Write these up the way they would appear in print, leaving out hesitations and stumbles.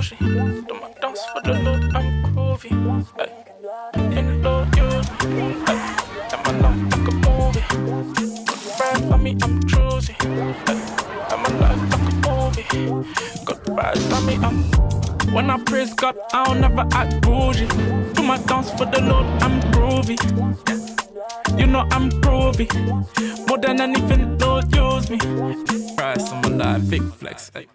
bougie. Do my dance for the Lord, I'm groovy. Ay, in the Lord use me. Ay, and my life like a movie. Got ride for me, I'm choosy. Ay, and my life like a movie. Got rise for me, when I praise God, I don't never act bougie. Do my dance for the Lord, I'm groovy. You know I'm groovy. More than anything, Lord use me. Price on my life, big flex. Ay.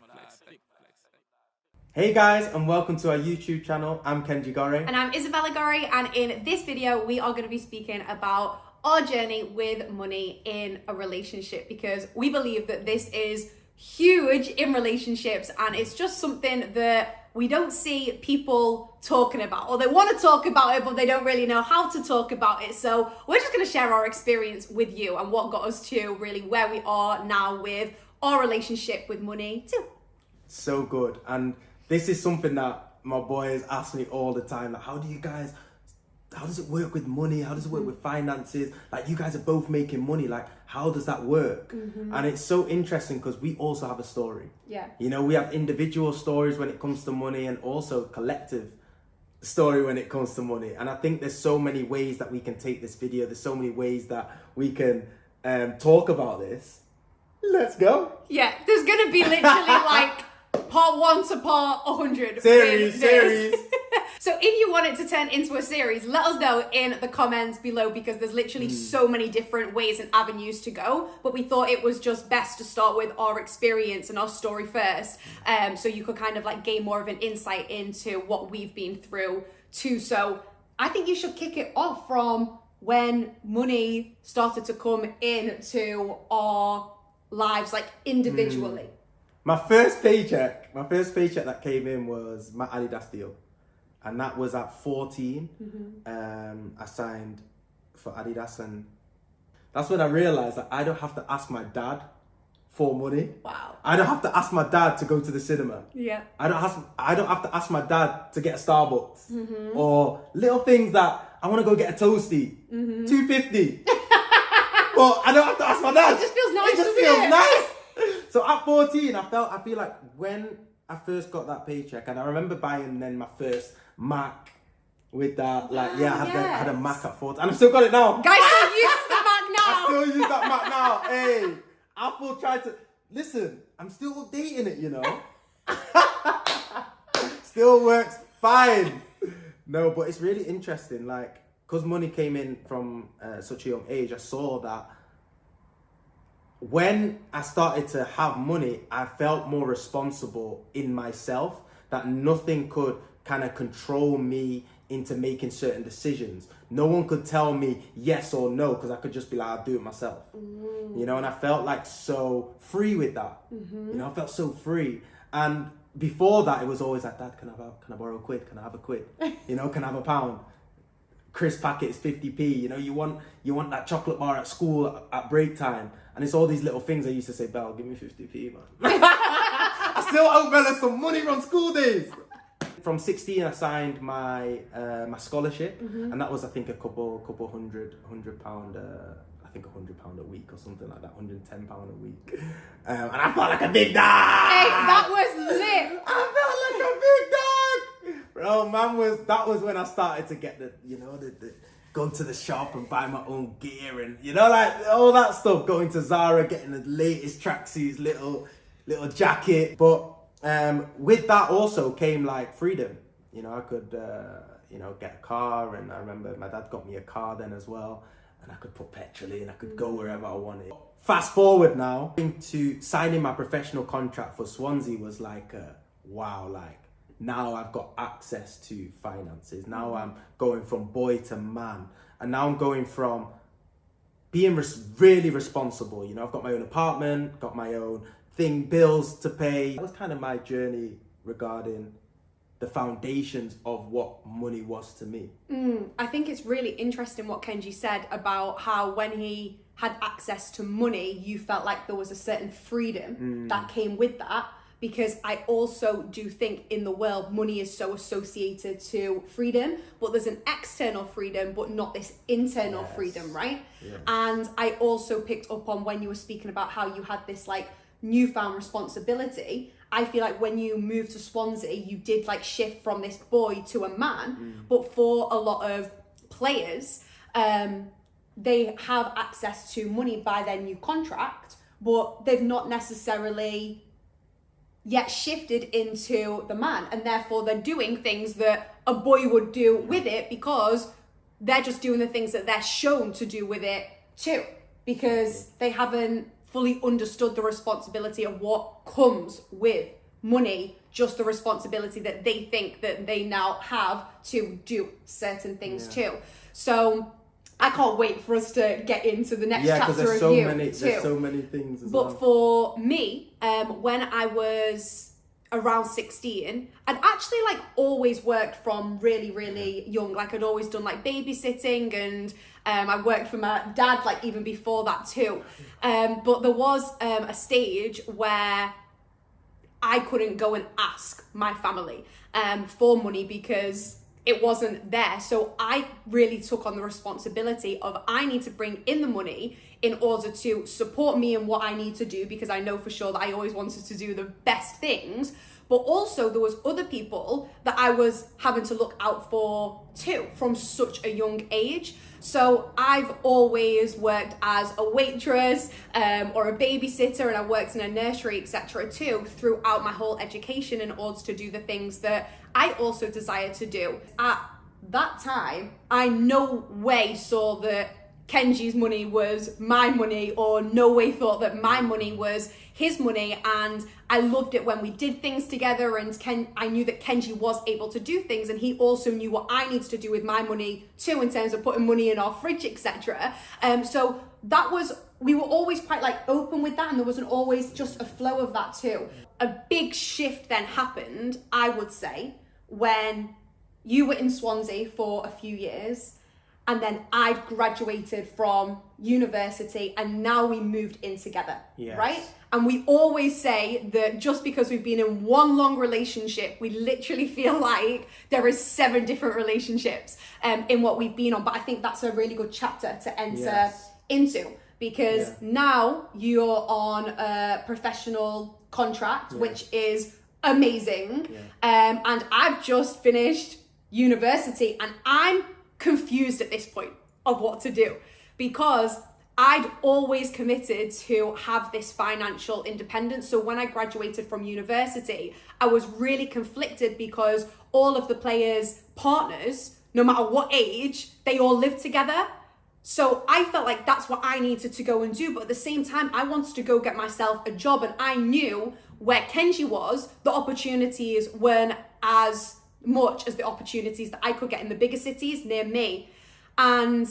Hey guys, and welcome to our YouTube channel. I'm Kenji Izabella. And I'm Isabella Gori, and in this video we are going to be speaking about our journey with money in a relationship, because we believe that this is huge in relationships and it's just something that we don't see people talking about, or they want to talk about it but they don't really know how to talk about it. So we're just going to share our experience with you and what got us to really where we are now with our relationship with money too. So good. And this is something that my boys ask me all the time, like, how does it work with money? How does it work with finances? Like, you guys are both making money. Like, how does that work? And it's so interesting because we also have a story. Yeah. You know, we have individual stories when it comes to money and also collective story when it comes to money. And I think there's so many ways that we can take this video. There's so many ways that we can talk about this. Let's go. Yeah, there's going to be literally like part 1 to part 100. Series. So if you want it to turn into a series, let us know in the comments below, because there's literally so many different ways and avenues to go. But we thought it was just best to start with our experience and our story first, so you could kind of like gain more of an insight into what we've been through too. So I think you should kick it off from when money started to come into our lives, like individually. My first paycheck that came in was my Adidas deal. And that was at 14. I signed for Adidas, and that's when I realized that I don't have to ask my dad for money. Wow. I don't have to ask my dad to go to the cinema. Yeah. I don't have to ask my dad to get a Starbucks. Or little things that I want to go get a toasty. $2.50. But I don't have to ask my dad. It just feels nice. It just feels nice. So at 14, I feel like when I first got that paycheck, and I remember buying then my first Mac with that, like, I had a Mac at 14, and I've still got it now. Guys still use the Mac now. I still use that Mac now. Hey, Apple tried to, listen, I'm still updating it, you know. Still works fine. No, but it's really interesting, like, because money came in from such a young age, I saw that when I started to have money, I felt more responsible in myself, that nothing could kind of control me into making certain decisions. No one could tell me yes or no, because I could just be like, I'll do it myself. You know, and I felt like so free with that. You know, I felt so free. And before that, it was always like, Dad, can I borrow a quid? Can I have a quid? You know, can I have a pound? Crisp packet is 50p. You know, you want that chocolate bar at school at break time. And it's all these little things I used to say, Belle, give me 50p, man. I still owe Bella some money from school days. From 16, I signed my my scholarship, and that was, I think, a couple hundred pound. I think £100 a week or something like that, £110 a week. And I felt like a big dog. Hey, that was lit. I felt like a big dog. Bro, that was when I started to get the go to the shop and buy my own gear, and like all that stuff. Going to Zara, getting the latest tracksuits, little jacket. But with that also came like freedom. I could get a car, and I remember my dad got me a car then as well, and I could put petrol in. I could go wherever I wanted. Fast forward now to signing my professional contract for Swansea was like wow, like. Now I've got access to finances. Now I'm going from boy to man. And now I'm going from being really responsible. I've got my own apartment, got my own bills to pay. That was kind of my journey regarding the foundations of what money was to me. I think it's really interesting what Kenji said about how when he had access to money, you felt like there was a certain freedom that came with that. Because I also do think in the world, money is so associated to freedom, but there's an external freedom, but not this internal freedom, right? Yeah. And I also picked up on when you were speaking about how you had this like newfound responsibility. I feel like when you moved to Swansea, you did like shift from this boy to a man. But for a lot of players, they have access to money by their new contract, but they've not necessarily yet shifted into the man, and therefore they're doing things that a boy would do with it because they're just doing the things that they're shown to do with it too, because they haven't fully understood the responsibility of what comes with money, just the responsibility that they think that they now have to do certain things too. So I can't wait for us to get into the next chapter there's of so you many, too. there's so many things as But well. for me, when I was around 16, I'd actually like always worked from really, really young. Like I'd always done like babysitting, and I worked for my dad like even before that too. But there was a stage where I couldn't go and ask my family for money because it wasn't there. So I really took on the responsibility of I need to bring in the money in order to support me in what I need to do, because I know for sure that I always wanted to do the best things. But also there was other people that I was having to look out for too from such a young age. So I've always worked as a waitress or a babysitter, and I worked in a nursery, etc. too, throughout my whole education in order to do the things that I also desire to do. At that time, I no way saw that Kenji's money was my money, or no way thought that my money was his money. And I loved it when we did things together, and I knew that Kenji was able to do things, and he also knew what I needed to do with my money too, in terms of putting money in our fridge, etc. So that was, we were always quite like open with that, and there wasn't always just a flow of that too. A big shift then happened, I would say, when you were in Swansea for a few years, and then I'd graduated from university, and now we moved in together, right? And we always say that just because we've been in one long relationship, we literally feel like there is 7 different relationships in what we've been on. But I think that's a really good chapter to enter into, because now you're on a professional contract, which is amazing. And I've just finished university, and I'm confused at this point of what to do, because I'd always committed to have this financial independence. So when I graduated from university, I was really conflicted because all of the players' partners, no matter what age, they all lived together. So I felt like that's what I needed to go and do. But at the same time, I wanted to go get myself a job, and I knew where Kenji was, the opportunities weren't as much as the opportunities that I could get in the bigger cities near me. And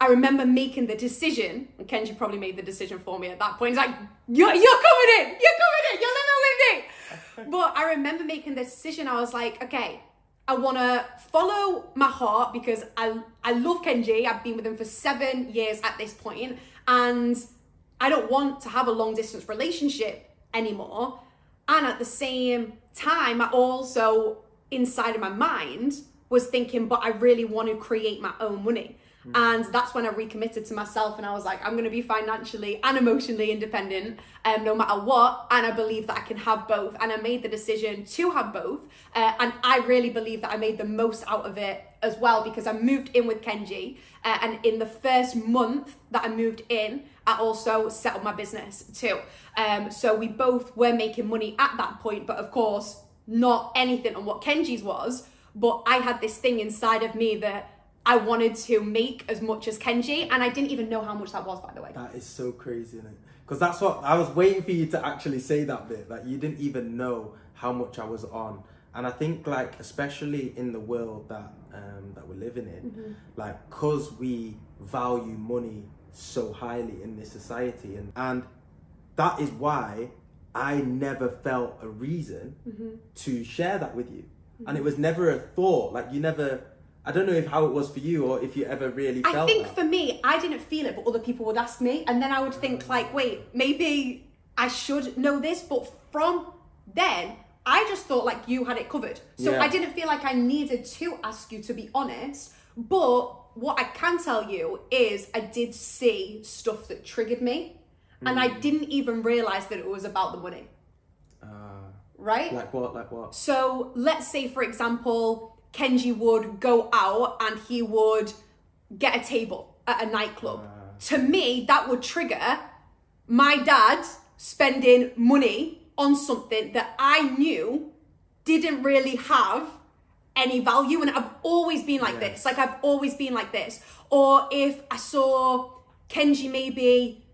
I remember making the decision, and Kenji probably made the decision for me at that point. He's like, you're coming in, you're living with me. But I remember making the decision. I was like, okay, I want to follow my heart, because I love Kenji. I've been with him for 7 years at this point, and I don't want to have a long distance relationship anymore. And at the same time, I also, inside of my mind, was thinking, but I really want to create my own money. And that's when I recommitted to myself, and I was like, I'm going to be financially and emotionally independent no matter what. And I believe that I can have both. And I made the decision to have both. And I really believe that I made the most out of it as well, because I moved in with Kenji. And in the first month that I moved in, I also set up my business too. So we both were making money at that point, but of course, not anything on what Kenji's was. But I had this thing inside of me that I wanted to make as much as Kenji, and I didn't even know how much that was, by the way. That is so crazy, isn't it? Because that's what I was waiting for you to actually say, that bit, that you didn't even know how much I was on. And I think, like, especially in the world that we're living in, like, because we value money so highly in this society, and that is why I never felt a reason to share that with you. And it was never a thought, like, you never, I don't know if how it was for you, or if you ever really felt I think that. for me, I didn't feel it, but other people would ask me, and then I would think like, wait, maybe I should know this. But from then, I just thought like you had it covered. So I didn't feel like I needed to ask you, to be honest. But what I can tell you is I did see stuff that triggered me, and I didn't even realize that it was about the money. right? Like what? So let's say, for example, Kenji would go out and he would get a table at a nightclub. To me, that would trigger my dad spending money on something that I knew didn't really have any value. And I've always been like this. Like, I've always been like this. Or if I saw Kenji maybe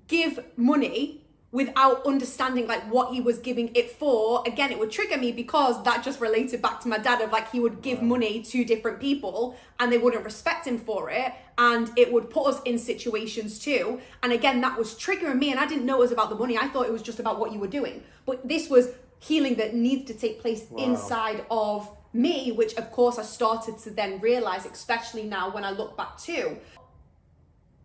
give money without understanding like what he was giving it for, again, it would trigger me because that just related back to my dad of like, he would give money to different people and they wouldn't respect him for it, and it would put us in situations too. And again, that was triggering me, and I didn't know it was about the money. I thought it was just about what you were doing, but this was healing that needs to take place inside of me, which of course I started to then realize, especially now when I look back too,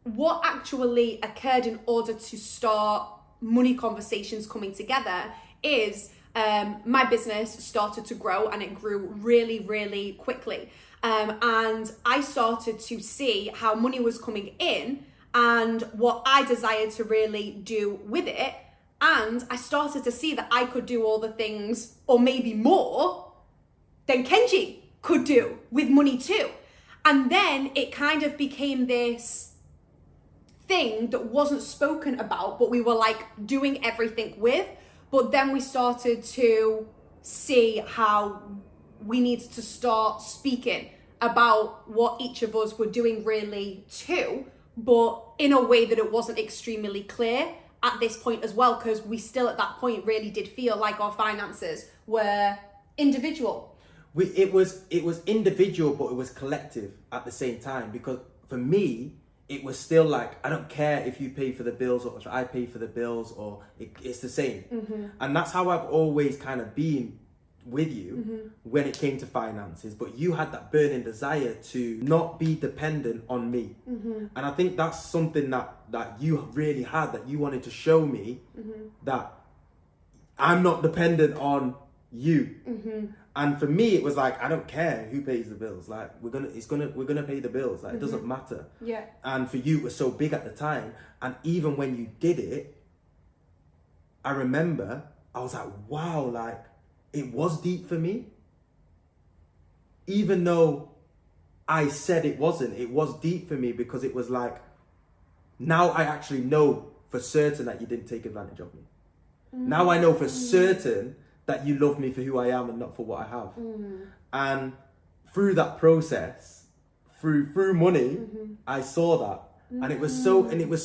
what actually occurred in order to start money conversations coming together is my business started to grow, and it grew really, really quickly. And I started to see how money was coming in and what I desired to really do with it. And I started to see that I could do all the things, or maybe more, than Kenji could do with money too. And then it kind of became this thing that wasn't spoken about, but we were like doing everything with. But then we started to see how we needed to start speaking about what each of us were doing really too, but in a way that it wasn't extremely clear at this point as well, because we still at that point really did feel like our finances were individual. It was individual, but it was collective at the same time, because for me, it was still like, I don't care if you pay for the bills or if I pay for the bills, or it's the same. And that's how I've always kind of been with you when it came to finances. But you had that burning desire to not be dependent on me. And I think that's something that you really had, that you wanted to show me that I'm not dependent on you. And for me, it was like, I don't care who pays the bills. Like, we're gonna pay the bills. Like, it doesn't matter. Yeah. And for you, it was so big at the time. And even when you did it, I remember I was like, wow, like, it was deep for me. Even though I said it wasn't, it was deep for me, because it was like, now I actually know for certain that you didn't take advantage of me. Now I know for certain that you love me for who I am and not for what I have. And through that process, through money, I saw that. And it was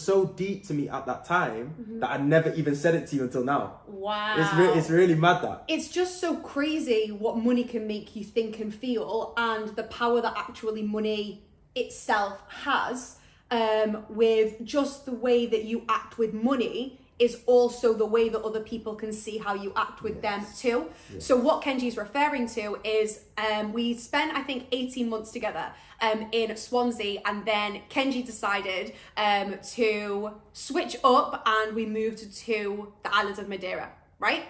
so deep to me at that time that I never even said it to you until now. Wow. It's really mad that. It's just so crazy what money can make you think and feel, and the power that actually money itself has, with just the way that you act with money is also the way that other people can see how you act with them too. So what Kenji's referring to is we spent, I think, 18 months together in Swansea, and then Kenji decided to switch up, and we moved to the island of Madeira, right?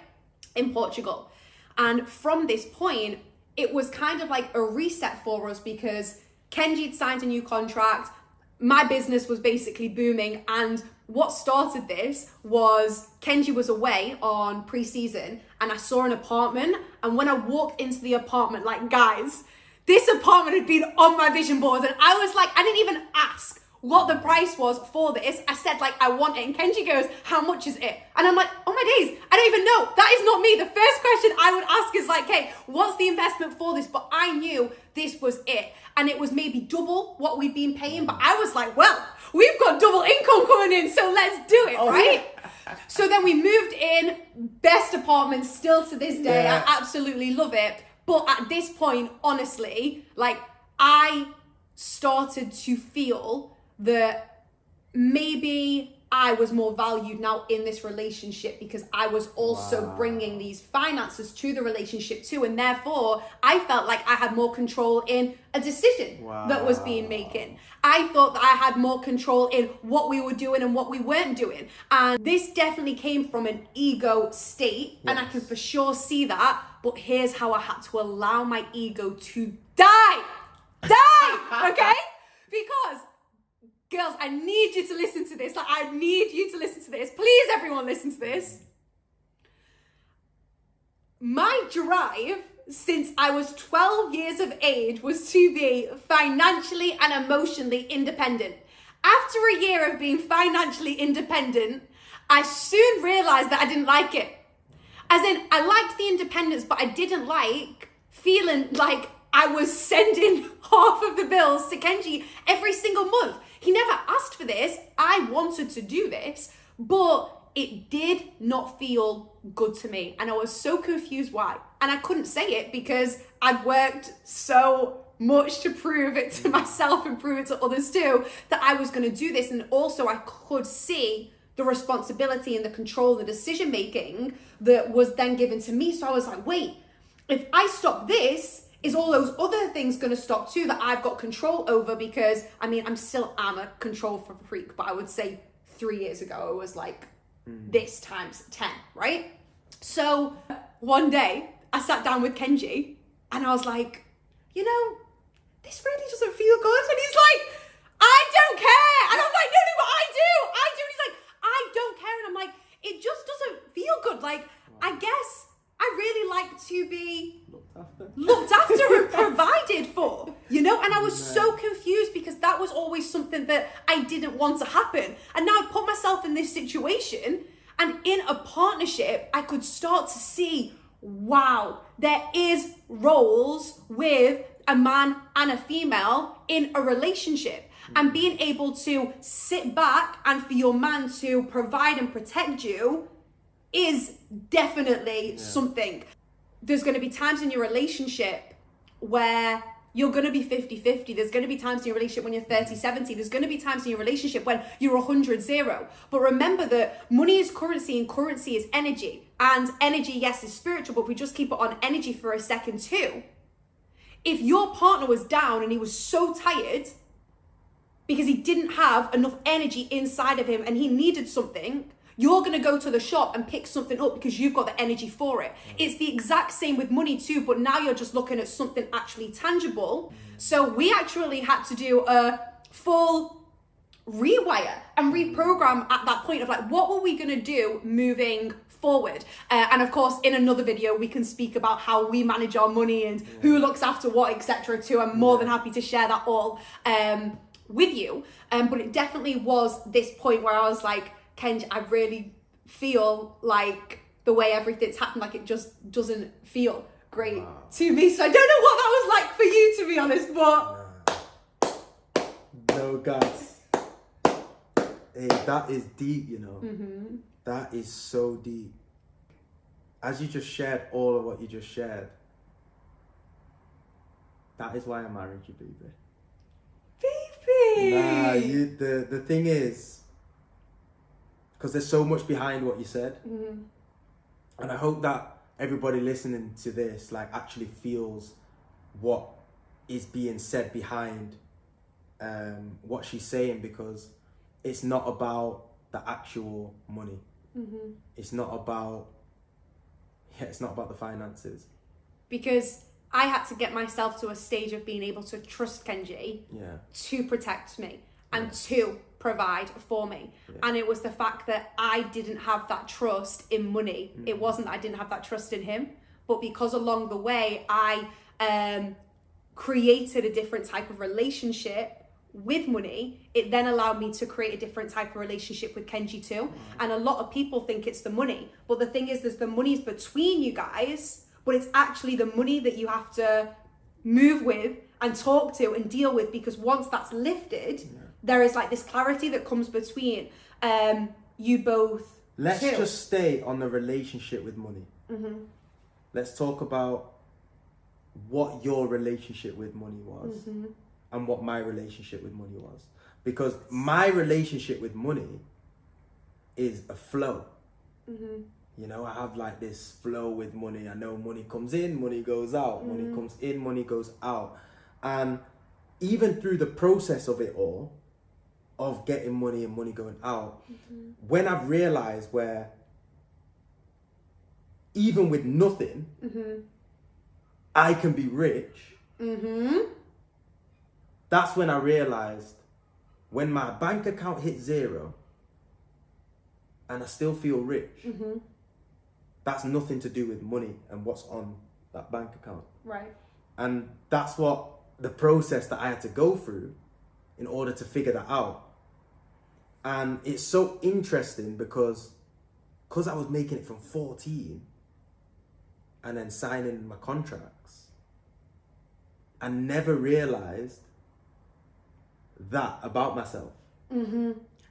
In Portugal. And from this point, it was kind of like a reset for us, because Kenji had signed a new contract, my business was basically booming, and what started this was Kenji was away on pre-season, and I saw an apartment, and when I walked into the apartment, like, guys, this apartment had been on my vision board, and I was like, I didn't even ask what the price was for this. I said, like, I want it, and Kenji goes, how much is it? And I'm like, oh my days, I don't even know. That is not me. The first question I would ask is like, hey, what's the investment for this? But I knew this was it, and it was maybe double what we'd been paying, but I was like, well, we've got double income coming in, so let's do it, right? Yeah. So then we moved in, best apartment still to this day. Yeah. I absolutely love it. But at this point, honestly, like, I started to feel that maybe I was more valued now in this relationship, because I was also bringing these finances to the relationship too, and therefore I felt like I had more control in a decision that was being making. I thought that I had more control in what we were doing and what we weren't doing, and this definitely came from an ego state, and I can for sure see that. But here's how I had to allow my ego to die, okay? Because girls, I need you to listen to this. Like, I need you to listen to this. Please, everyone, listen to this. my drive since I was 12 years of age was to be financially and emotionally independent. After a year of being financially independent, I soon realized that I didn't like it. As in, I liked the independence, but I didn't like feeling like I was sending half of the bills to Kenji every single month. He never asked for this. I wanted to do this, but it did not feel good to me. And I was so confused why. And I couldn't say it because I'd worked so much to prove it to myself and prove it to others too, that I was going to do this. And also I could see the responsibility and the control, the decision making that was then given to me. So I was like, wait, if I stop this, is all those other things going to stop too that I've got control over? Because I mean, I'm a control freak, but I would say 3 years ago it was like this times 10, right? So one day I sat down with Kenji and I was like, you know, this really doesn't feel good. And he's like, I don't care. And I'm like, no, but I do. And he's like, I don't care. And I'm like, it just doesn't feel good. Like, I guess I really like to be looked after and provided for, you know? And I was so confused because that was always something that I didn't want to happen. And now I put myself in this situation, and in a partnership, I could start to see, wow, there is roles with a man and a female in a relationship. And being able to sit back and for your man to provide and protect you is definitely something. There's going to be times in your relationship where you're going to be 50-50. There's going to be times in your relationship when you're 30-70. There's going to be times in your relationship when you're 100-0. But remember that money is currency and currency is energy. And energy, yes, is spiritual, but we just keep it on energy for a second too. If your partner was down and he was so tired because he didn't have enough energy inside of him and he needed something, you're going to go to the shop and pick something up because you've got the energy for it. It's the exact same with money too, but now you're just looking at something actually tangible. So we actually had to do a full rewire and reprogram at that point of like, what were we going to do moving forward? And of course, in another video, we can speak about how we manage our money and who looks after what, etc. too. I'm more than happy to share that all with you. But it definitely was this point where I was like, Kenji, I really feel like the way everything's happened, like it just doesn't feel great to me. So I don't know what that was like for you, to be honest, but... No, guys. Hey, that is deep, you know. That is so deep. As you just shared all of what you just shared, that is why I married you, baby. Baby! Nah, the thing is, because there's so much behind what you said. And I hope that everybody listening to this like actually feels what is being said behind what she's saying, because it's not about the actual money. It's not about the finances. Because I had to get myself to a stage of being able to trust Kenji to protect me and to provide for me. And it was the fact that I didn't have that trust in money. It wasn't that I didn't have that trust in him, but because along the way I created a different type of relationship with money, it then allowed me to create a different type of relationship with Kenji too. And a lot of people think it's the money, but the thing is, there's the money's between you guys, but it's actually the money that you have to move with and talk to and deal with, because once that's lifted, there is like this clarity that comes between you both. Let's just stay on the relationship with money. Let's talk about what your relationship with money was and what my relationship with money was. Because my relationship with money is a flow. You know, I have like this flow with money. I know money comes in, money goes out. Money comes in, money goes out. And even through the process of it all, of getting money and money going out, when I've realized where even with nothing, I can be rich, that's when I realized when my bank account hit 0 and I still feel rich, that's nothing to do with money and what's on that bank account. Right. And that's what the process that I had to go through in order to figure that out. And it's so interesting because I was making it from 14 and then signing my contracts, I never realized that about myself.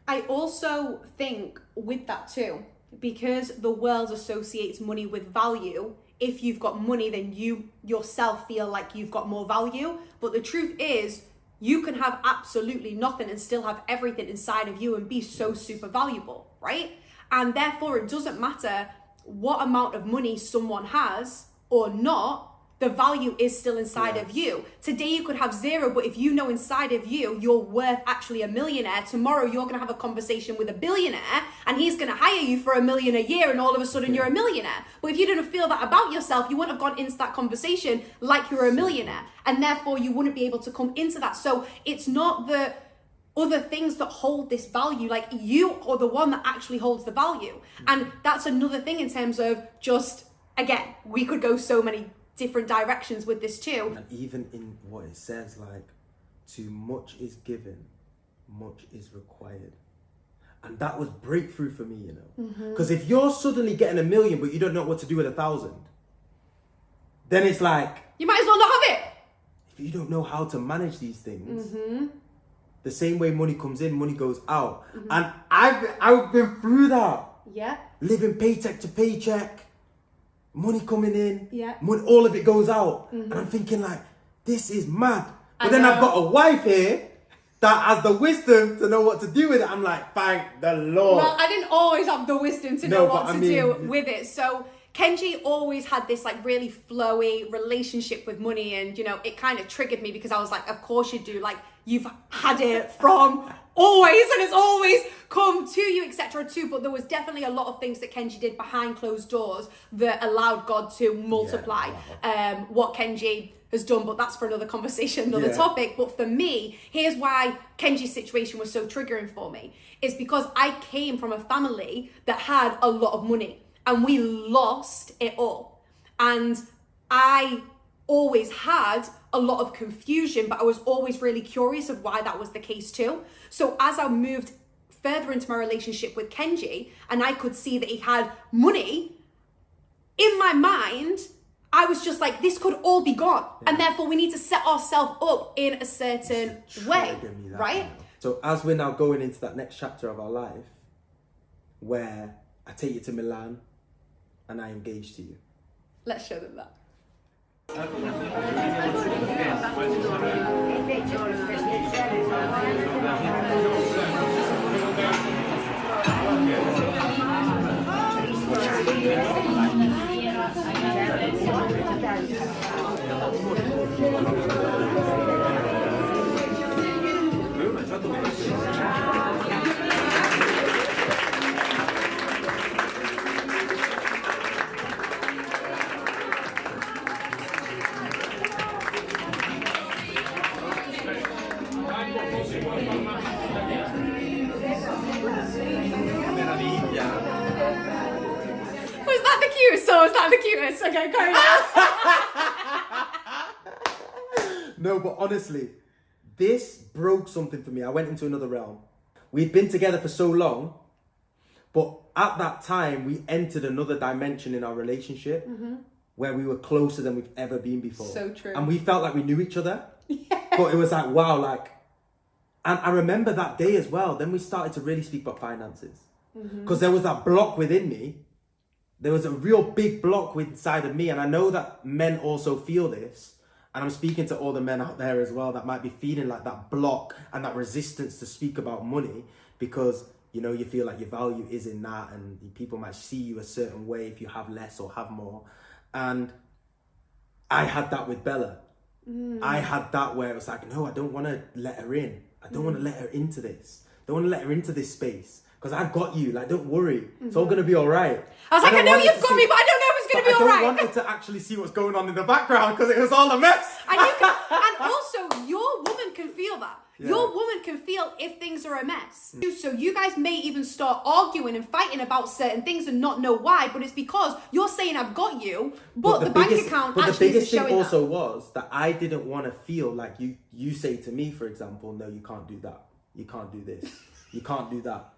I also think with that too, because the world associates money with value, if you've got money, then you yourself feel like you've got more value. But the truth is, you can have absolutely nothing and still have everything inside of you and be so super valuable, right? And therefore, it doesn't matter what amount of money someone has or not, the value is still inside of you. Today you could have zero, but if you know inside of you, you're worth actually a millionaire, tomorrow you're gonna have a conversation with a billionaire and he's gonna hire you for $1 million a year and all of a sudden you're a millionaire. But if you didn't feel that about yourself, you wouldn't have gone into that conversation like you're a millionaire. And therefore you wouldn't be able to come into that. So it's not the other things that hold this value, like you are the one that actually holds the value. And that's another thing in terms of just, again, we could go so many different directions with this too. And even in what it says, like, too much is given, much is required. And that was breakthrough for me, you know. Because if you're suddenly getting $1 million, but you don't know what to do with 1,000, then it's like, you might as well not have it. if you don't know how to manage these things, the same way money comes in, money goes out. And I've been through that. Yeah. Living paycheck to paycheck, money coming in, Yeah. money, all of it goes out. And I'm thinking like, this is mad. But I then know. I've got a wife here that has the wisdom to know what to do with it. I'm like, thank the Lord. Well, I didn't always have the wisdom to know No, what but to I mean- do with it. So Kenji always had this like really flowy relationship with money, and you know, it kind of triggered me because I was like, of course you do, like you've had it from always and it's always come to you, etc. too. But there was definitely a lot of things that Kenji did behind closed doors that allowed God to multiply what Kenji has done, but that's for another conversation, another topic. But for me, here's why Kenji's situation was so triggering for me, is because I came from a family that had a lot of money and we lost it all. And I always had a lot of confusion, but I was always really curious of why that was the case too. So as I moved further into my relationship with Kenji and I could see that he had money, in my mind, I was just like, this could all be gone. And therefore we need to set ourselves up in a certain way, right? So as we're now going into that next chapter of our life, where I take you to Milan and I engage to you. Let's show them that. Was that the cutest or was that the cutest? Okay, carry on. No, but honestly, this broke something for me. I went into another realm. We'd been together for so long, but at that time, we entered another dimension in our relationship where we were closer than we've ever been before. So true. And we felt like we knew each other. But it was like, wow, like, and I remember that day as well. Then we started to really speak about finances. Because there was that block within me. There was a real big block inside of me. And I know that men also feel this. And I'm speaking to all the men out there as well that might be feeling like that block and that resistance to speak about money because, you know, you feel like your value is in that and people might see you a certain way if you have less or have more. And I had that with Bella. I had that where it was like, no, I don't want to let her in. I don't want to let her into this. I don't want to let her into this space because I've got you. Like, don't worry. It's all going to be all right. I was like, I know you've got me, but I don't know if it's going to be all right. I don't want her to actually see what's going on in the background because it was all a mess. And also, your woman can feel that. Your woman can feel if things are a mess. So you guys may even start arguing and fighting about certain things and not know why, but it's because you're saying I've got you, but the bank account but actually the biggest is showing thing also that. was that I didn't want to feel like you say to me, for example, no, you can't do that. You can't do this. You can't do that.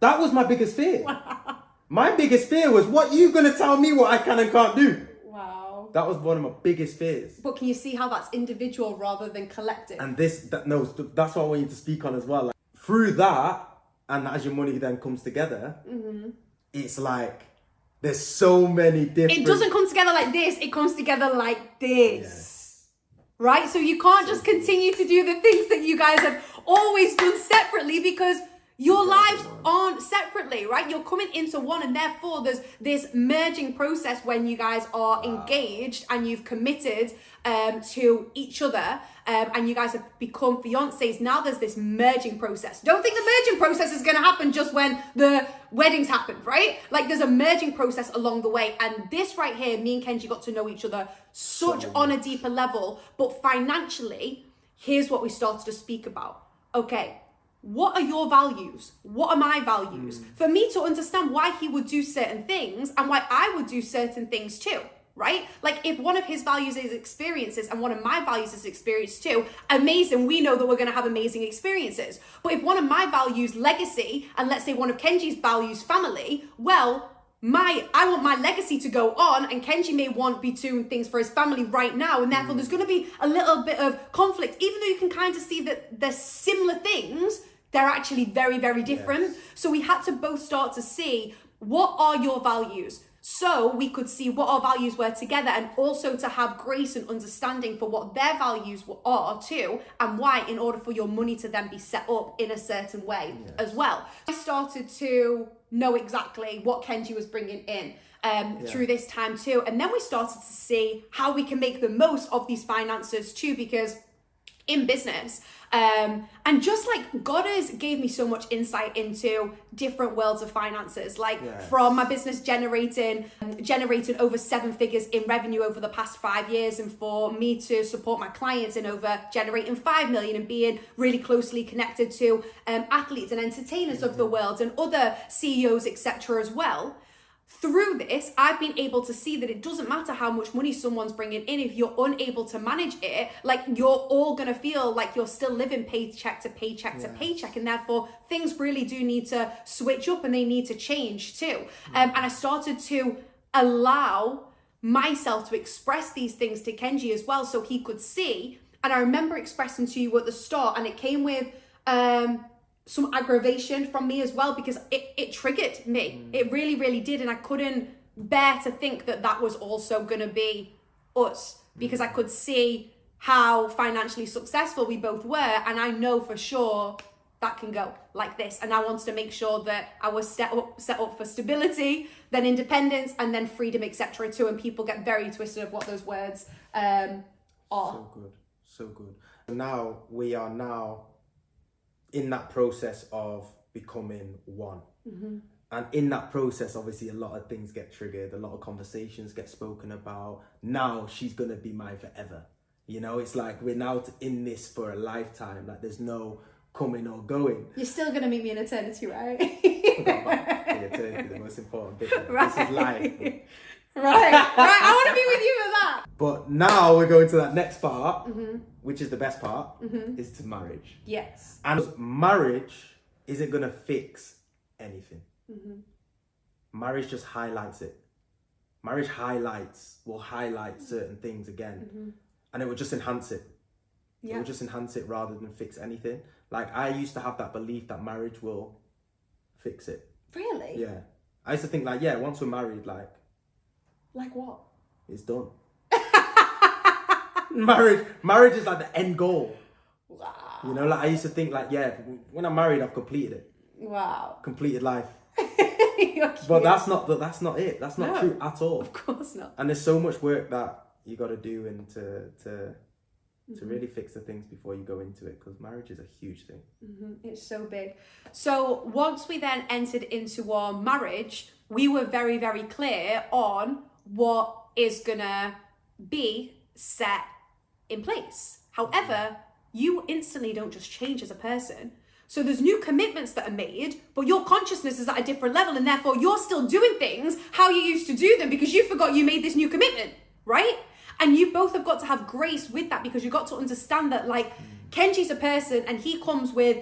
That was my biggest fear. Wow. My biggest fear was, what you going to tell me what I can and can't do? Wow. That was one of my biggest fears. But can you see how that's individual rather than collective? And that's what I want you to speak on as well. Like, through that, and as your money then comes together, it's like, there's so many different... It doesn't come together like this, it comes together like this. Yes. Right? So you can't just continue to do the things that you guys have always done separately because your lives aren't separately, right? You're coming into one, and therefore there's this merging process when you guys are engaged and you've committed to each other, and you guys have become fiancés. Now there's this merging process. Don't think the merging process is going to happen just when the weddings happen, right? Like, there's a merging process along the way. And this right here, me and Kenji got to know each other on a deeper level. But financially, here's what we started to speak about. Okay, what are your values? What are my values? For me to understand why he would do certain things and why I would do certain things too, right? Like, if one of his values is experiences and one of my values is experience too, amazing, we know that we're going to have amazing experiences. But if one of my values, legacy, and let's say one of Kenji's values, family, well, I want my legacy to go on, and Kenji may want to be doing things for his family right now, and therefore there's going to be a little bit of conflict, even though you can kind of see that they're similar things. They're actually very, very different. Yes. So we had to both start to see, what are your values? So we could see what our values were together, and also to have grace and understanding for what their values are too, and why, in order for your money to then be set up in a certain way as well. I started to know exactly what Kenji was bringing in through this time too. And then we started to see how we can make the most of these finances too, because in business, and just like God has gave me so much insight into different worlds of finances, like from my business generating over 7 figures in revenue over the past 5 years, and for me to support my clients in over generating 5 million, and being really closely connected to athletes and entertainers of the world and other CEOs, etc. as well. Through this, I've been able to see that it doesn't matter how much money someone's bringing in. If you're unable to manage it, like, you're all going to feel like you're still living paycheck to paycheck to paycheck. And therefore, things really do need to switch up, and they need to change too. And I started to allow myself to express these things to Kenji as well, so he could see. And I remember expressing to you at the start, and it came with some aggravation from me as well, because it triggered me. It really, really did. And I couldn't bear to think that that was also going to be us, because I could see how financially successful we both were. And I know for sure that can go like this. And I wanted to make sure that I was set up for stability, then independence, and then freedom, etc. too. And people get very twisted of what those words are. So good. So good. Now we are in that process of becoming one. And in that process, obviously, a lot of things get triggered, a lot of conversations get spoken about. Now she's going to be mine forever. You know, it's like we're now in this for a lifetime. Like, there's no coming or going. You're still going to meet me in eternity, right? Eternity, the most important bit. Right. This is life. Right. I want to be with you for that. But now we're going to that next part, which is the best part, is to marriage. Yes. And marriage isn't going to fix anything. Marriage just highlights it. Marriage will highlight certain things again. And it will just enhance it. Yeah. It will just enhance it rather than fix anything. Like, I used to have that belief that marriage will fix it. Really? Yeah. I used to think, like, yeah, once we're married, like what? It's done. Marriage is like the end goal. Wow. You know, like, I used to think, like, yeah, when I'm married, I've completed it. Wow. Completed life. But that's not it. That's not true at all. Of course not. And there's so much work that you got to do and to really fix the things before you go into it, because marriage is a huge thing. It's so big. So once we then entered into our marriage, we were very, very clear on what is gonna be set in place. However, you instantly don't just change as a person. So there's new commitments that are made, but your consciousness is at a different level, and therefore you're still doing things how you used to do them because you forgot you made this new commitment, right? And you both have got to have grace with that, because you've got to understand that, like, Kenji's a person and he comes with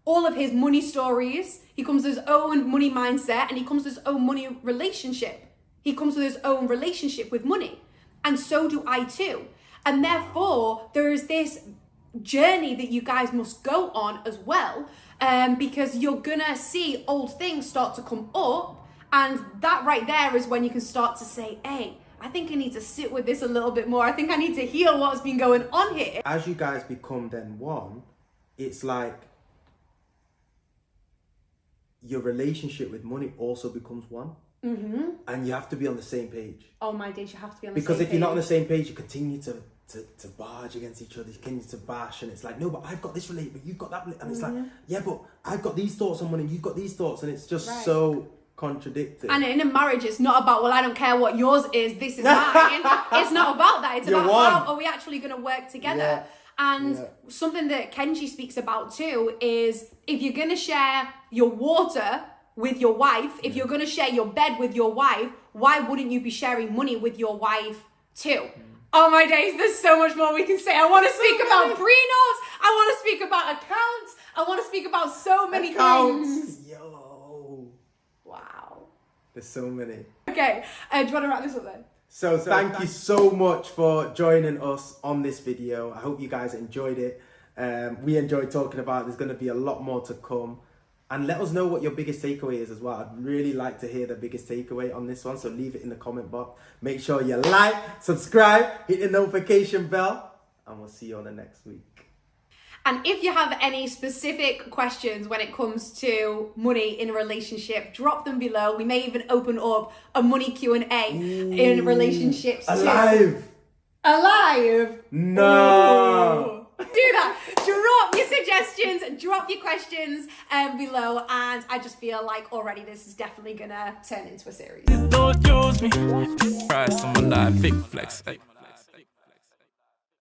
all of his money stories, he comes with his own money mindset, and he comes with his own money relationship. He comes with his own relationship with money. And so do I too. And therefore, there is this journey that you guys must go on as well, because you're gonna see old things start to come up, and that right there is when you can start to say, hey, I think I need to sit with this a little bit more. I think I need to heal what's been going on here. As you guys become then one, it's like your relationship with money also becomes one. And you have to be on the same page. Oh my days, you have to be on the same page. Because if you're not on the same page, you continue to barge against each other, you continue to bash, and it's like, no, but I've got this relate, but you've got that, and it's like, yeah, but I've got these thoughts on money, you've got these thoughts, and it's just so contradictory. And in a marriage, it's not about, well, I don't care what yours is, this is mine. It's not about that. It's You're about one. how are we actually going to work together. And something that Kenji speaks about too is, if you're going to share your water with your wife, if you're going to share your bed with your wife, why wouldn't you be sharing money with your wife too? Oh my days, there's so much more we can say. I want to speak about prenups. I want to speak about accounts. I want to speak about so many things. Yo. Wow. There's so many. Okay, do you want to wrap this up then? So thank you so much for joining us on this video. I hope you guys enjoyed it. We enjoyed talking about it. There's going to be a lot more to come. And let us know what your biggest takeaway is as well. I'd really like to hear the biggest takeaway on this one. So leave it in the comment box. Make sure you like, subscribe, hit the notification bell. And we'll see you on the next week. And if you have any specific questions when it comes to money in a relationship, drop them below. We may even open up a money Q&A in relationships too. Alive? No. Ooh. Do that. Drop your suggestions, drop your questions below, and I just feel like already this is definitely gonna turn into a series. Don't use me. Price on my life, big flex. Ay.